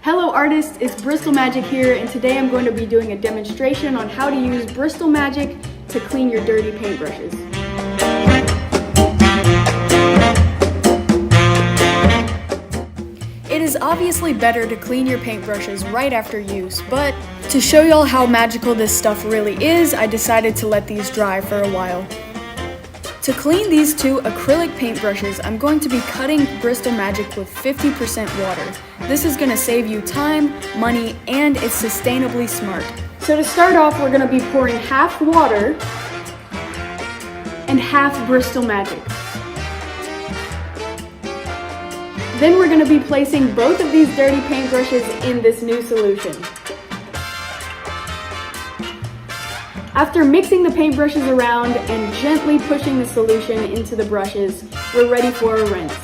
Hello artists, it's Bristle Magic here, and today I'm going to be doing a demonstration on how to use Bristle Magic to clean your dirty paintbrushes. It is obviously better to clean your paintbrushes right after use, but to show y'all how magical this stuff really is, I decided to let these dry for a while. To clean these two acrylic paintbrushes, I'm going to be cutting Bristle Magic with 50% water. This is going to save you time, money, and it's sustainably smart. So to start off, we're going to be pouring half water and half Bristle Magic. Then we're going to be placing both of these dirty paintbrushes in this new solution. After mixing the paintbrushes around and gently pushing the solution into the brushes, we're ready for a rinse.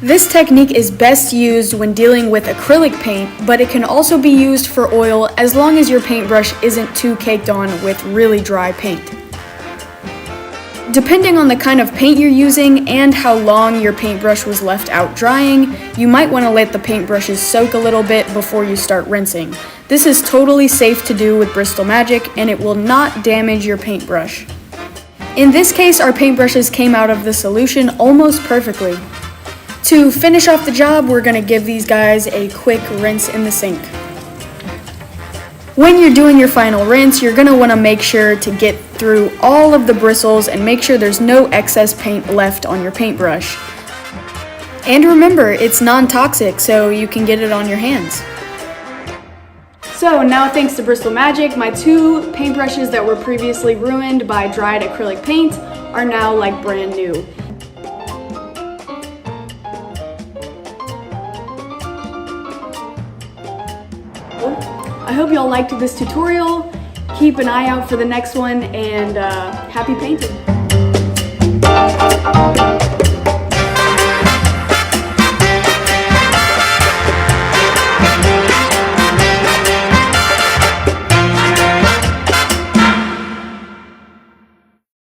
This technique is best used when dealing with acrylic paint, but it can also be used for oil as long as your paintbrush isn't too caked on with really dry paint. Depending on the kind of paint you're using and how long your paintbrush was left out drying, you might want to let the paintbrushes soak a little bit before you start rinsing. This is totally safe to do with Bristle Magic, and it will not damage your paintbrush. In this case, our paintbrushes came out of the solution almost perfectly. To finish off the job, we're going to give these guys a quick rinse in the sink. When you're doing your final rinse, you're going to want to make sure to get through all of the bristles and make sure there's no excess paint left on your paintbrush. And remember, it's non-toxic, so you can get it on your hands. So now, thanks to Bristle Magic, my two paintbrushes that were previously ruined by dried acrylic paint are now like brand new. I hope y'all liked this tutorial. Keep an eye out for the next one, and happy painting!